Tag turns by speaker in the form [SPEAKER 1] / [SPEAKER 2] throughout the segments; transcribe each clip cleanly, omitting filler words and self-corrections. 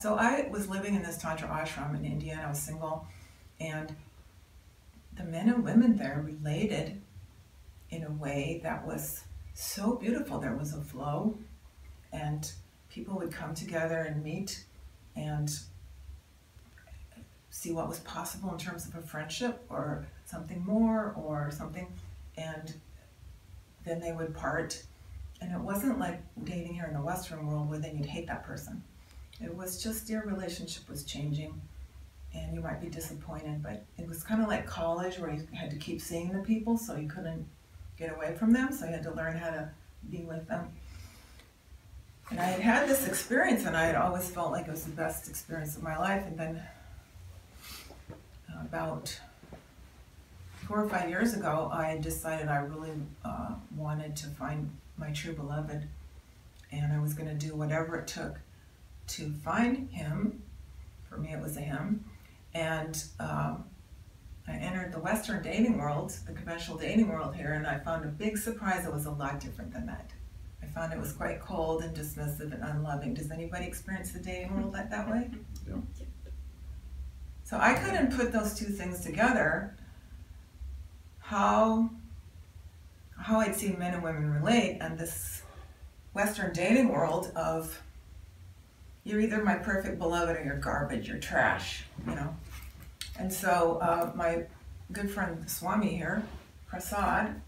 [SPEAKER 1] So I was living in this Tantra ashram in India, and I was single, and the men and women there related in a way that was so beautiful. There was a flow, and people would come together and meet and see what was possible in terms of a friendship or something more or something, and then they would part. And it wasn't like dating here in the Western world where then you'd hate that person. It was just your relationship was changing and you might be disappointed, but it was kind of like college where you had to keep seeing the people so you couldn't get away from them, so you had to learn how to be with them. And I had had this experience and I had always felt like it was the best experience of my life, and then about 4 or 5 years ago I decided I really wanted to find my true beloved, and I was going to do whatever it took to find him. For me it was a him. And I entered the Western dating world, the conventional dating world here, and I found a big surprise. It was a lot different than that. I found it was quite cold and dismissive and unloving. Does anybody experience the dating world that way?
[SPEAKER 2] Yeah.
[SPEAKER 1] So I couldn't put those two things together, how I'd seen men and women relate, and this Western dating world of you're either my perfect beloved or you're garbage, you're trash, you know. And so my good friend Swami here, Prasad,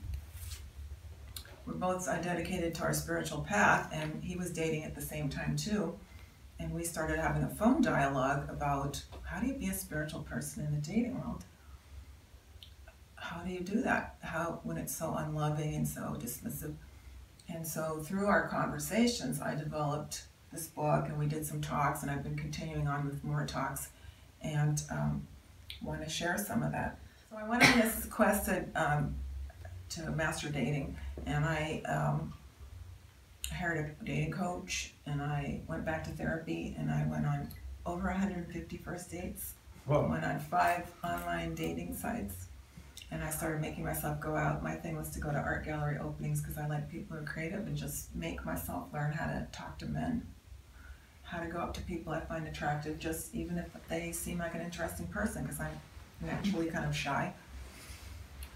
[SPEAKER 1] we're both dedicated to our spiritual path, and he was dating at the same time too. And we started having a phone dialogue about how do you be a spiritual person in the dating world? How do you do that? How, when it's so unloving and so dismissive? And so through our conversations, I developed this book, and we did some talks, and I've been continuing on with more talks, and want to share some of that. So I went on this quest to master dating, and I hired a dating coach, and I went back to therapy, and I went on over 150 first dates.
[SPEAKER 2] Whoa.
[SPEAKER 1] Went on 5 online dating sites, and I started making myself go out. My thing was to go to art gallery openings because I like people who are creative, and just make myself learn how to talk to men, how to go up to people I find attractive, just even if they seem like an interesting person, because I'm naturally kind of shy.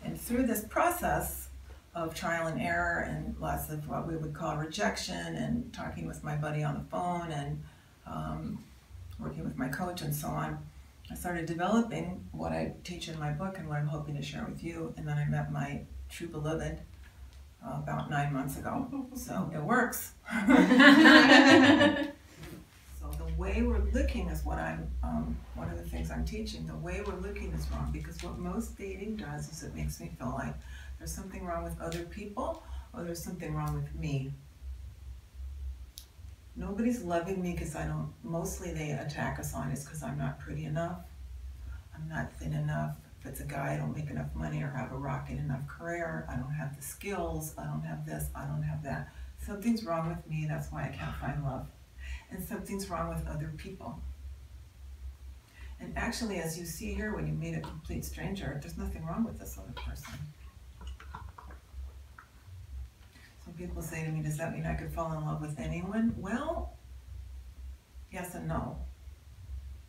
[SPEAKER 1] And through this process of trial and error and lots of what we would call rejection, and talking with my buddy on the phone, and working with my coach and so on, I started developing what I teach in my book and what I'm hoping to share with you. And then I met my true beloved about 9 months ago. So it works. So the way we're looking is what I'm, one of the things I'm teaching. The way we're looking is wrong, because what most dating does is it makes me feel like there's something wrong with other people, or there's something wrong with me. Nobody's loving me because I don't, mostly they attack us on is because I'm not pretty enough, I'm not thin enough. If it's a guy, I don't make enough money or have a rocket enough career, I don't have the skills, I don't have this, I don't have that. Something's wrong with me, that's why I can't find love. And something's wrong with other people. And actually, as you see here, when you meet a complete stranger, there's nothing wrong with this other person. Some people say to me, does that mean I could fall in love with anyone? Well, yes and no.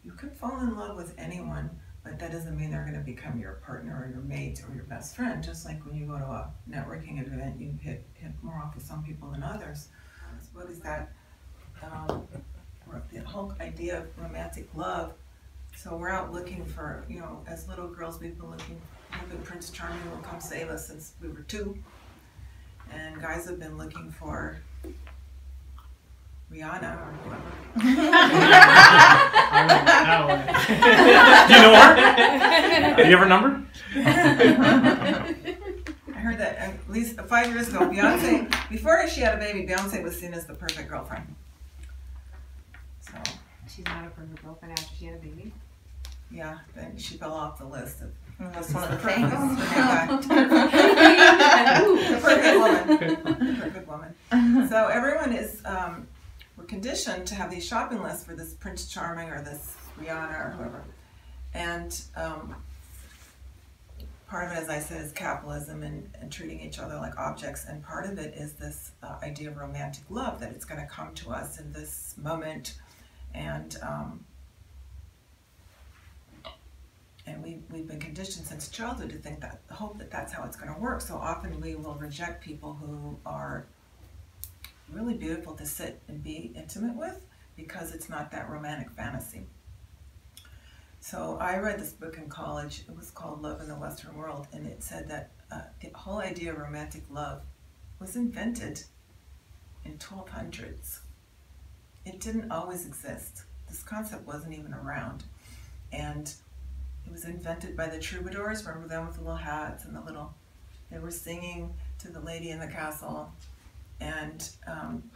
[SPEAKER 1] You could fall in love with anyone, but that doesn't mean they're going to become your partner or your mate or your best friend. Just like when you go to a networking event, you hit more off with some people than others. What is that? The whole idea of romantic love. So we're out looking for, you know, as little girls, we've been hoping Prince Charming will come save us since we were 2. And guys have been looking for Rihanna or whoever.
[SPEAKER 2] Do you know her? Do you have her number?
[SPEAKER 1] I heard that at least 5 years ago, Beyonce, before she had a baby, Beyonce was seen as the perfect girlfriend. So
[SPEAKER 3] she's not a perfect girlfriend after she had a baby.
[SPEAKER 1] Yeah, then she fell off the list of
[SPEAKER 4] That's one of the things.
[SPEAKER 1] The perfect woman. The perfect woman. So everyone is, we're conditioned to have these shopping lists for this Prince Charming or this Rihanna or whoever. And part of it, as I said, is capitalism and treating each other like objects. And part of it is this idea of romantic love, that it's going to come to us in this moment. And we've been conditioned since childhood to think that, hope that that's how it's going to work. So often we will reject people who are really beautiful to sit and be intimate with because it's not that romantic fantasy. So I read this book in college. It was called Love in the Western World, and it said that the whole idea of romantic love was invented in 1200s. It didn't always exist. This concept wasn't even around. And it was invented by the troubadours. Remember them with the little hats and they were singing to the lady in the castle, and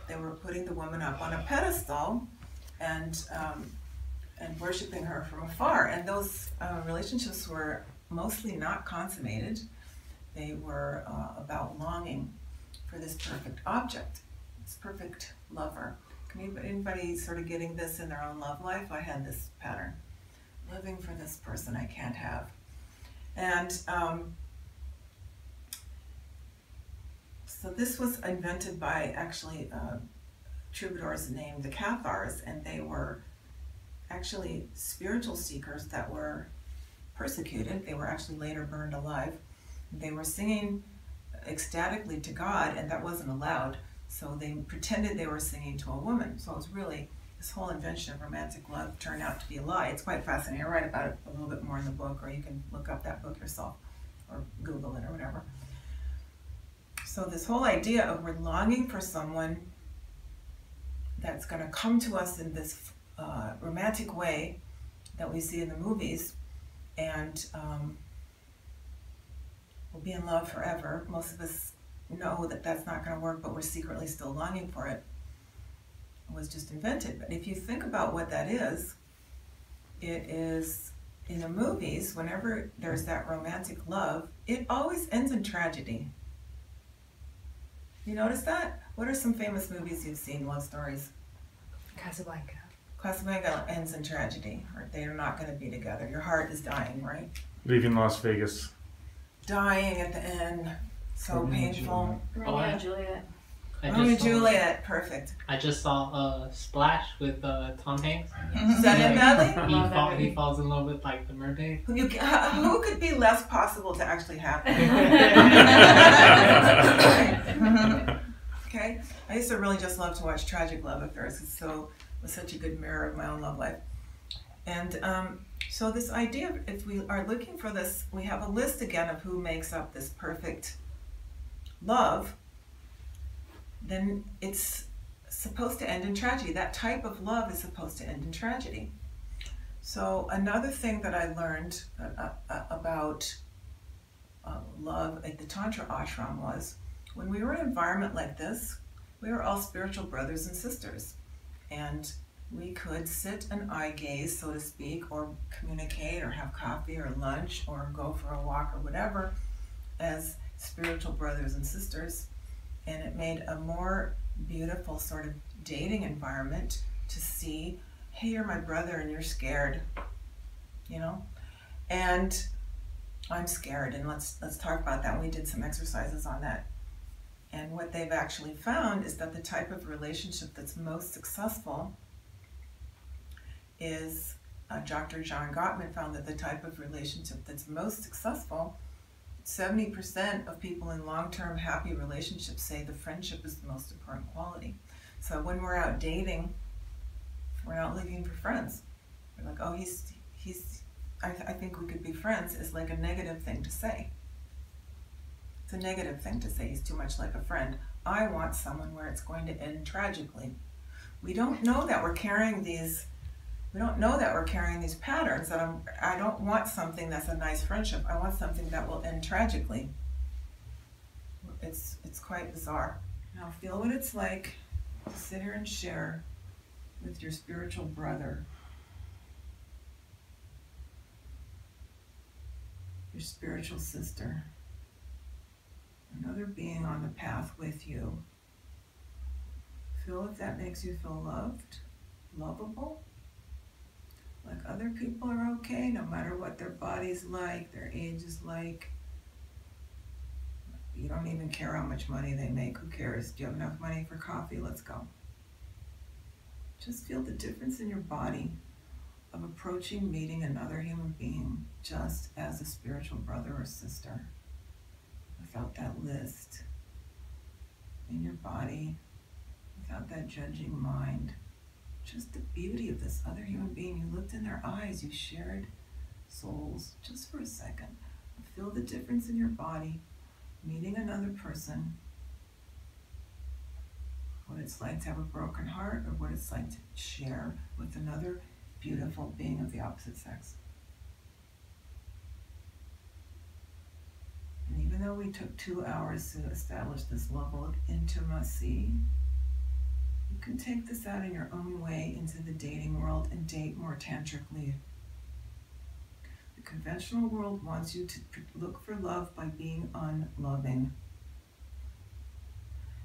[SPEAKER 1] they were putting the woman up on a pedestal and worshiping her from afar. And those relationships were mostly not consummated. They were about longing for this perfect object, this perfect lover. Can anybody sort of getting this in their own love life? I had this pattern. Living for this person I can't have. And so this was invented by actually troubadours named the Cathars, and they were actually spiritual seekers that were persecuted. They were actually later burned alive. They were singing ecstatically to God, and that wasn't allowed. So they pretended they were singing to a woman. So it was really, this whole invention of romantic love turned out to be a lie. It's quite fascinating. I write about it a little bit more in the book, or you can look up that book yourself, or Google it, or whatever. So this whole idea of we're longing for someone that's going to come to us in this romantic way that we see in the movies, and we'll be in love forever. Most of us know that that's not going to work, but we're secretly still longing for it. It was just invented. But if you think about what that is, it is, in the movies, whenever there's that romantic love, it always ends in tragedy. You notice that? What are some famous movies you've seen, love stories?
[SPEAKER 3] Casablanca.
[SPEAKER 1] Casablanca ends in tragedy, or they are not going to be together. Your heart is dying, right?
[SPEAKER 2] Leaving Las Vegas.
[SPEAKER 1] Dying at the end. So painful.
[SPEAKER 4] Romeo and Juliet.
[SPEAKER 1] Romeo and Juliet, perfect.
[SPEAKER 5] I just saw Splash with Tom Hanks.
[SPEAKER 1] Is that it, Natalie?
[SPEAKER 5] He falls in love with like the mermaid.
[SPEAKER 1] Who could be less possible to actually happen? Okay. I used to really just love to watch tragic love affairs. It was such a good mirror of my own love life. And so this idea of, if we are looking for this, we have a list again of who makes up this perfect love, then it's supposed to end in tragedy. That type of love is supposed to end in tragedy. So another thing that I learned about love at the Tantra ashram was, when we were in an environment like this, we were all spiritual brothers and sisters. And we could sit and eye gaze, so to speak, or communicate, or have coffee or lunch, or go for a walk or whatever, as spiritual brothers and sisters. And it made a more beautiful sort of dating environment to see, hey, you're my brother and you're scared, you know? And I'm scared, and let's talk about that. We did some exercises on that. And what they've actually found is that the type of relationship that's most successful is, Dr. John Gottman found that the type of relationship that's most successful, 70% of people in long-term happy relationships say the friendship is the most important quality. So when we're out dating, we're not looking for friends. We're like, oh, I think we could be friends, is like a negative thing to say. It's a negative thing to say, he's too much like a friend. I want someone where it's going to end tragically. We don't know that we're carrying these patterns, that I don't want something that's a nice friendship. I want something that will end tragically. It's quite bizarre. Now feel what it's like to sit here and share with your spiritual brother, your spiritual sister, another being on the path with you. Feel if that makes you feel loved, lovable, like other people are okay, no matter what their body's like, their age is like. You don't even care how much money they make, who cares? Do you have enough money for coffee? Let's go. Just feel the difference in your body of approaching meeting another human being just as a spiritual brother or sister, without that list in your body, without that judging mind. Just the beauty of this other human being. You looked in their eyes, you shared souls just for a second. Feel the difference in your body, meeting another person, what it's like to have a broken heart, or what it's like to share with another beautiful being of the opposite sex. And even though we took 2 hours to establish this level of intimacy, you can take this out in your own way into the dating world and date more tantrically. The conventional world wants you to look for love by being unloving.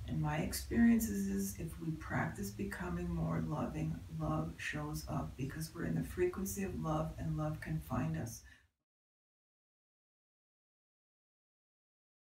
[SPEAKER 1] And my experience is if we practice becoming more loving, love shows up because we're in the frequency of love and love can find us.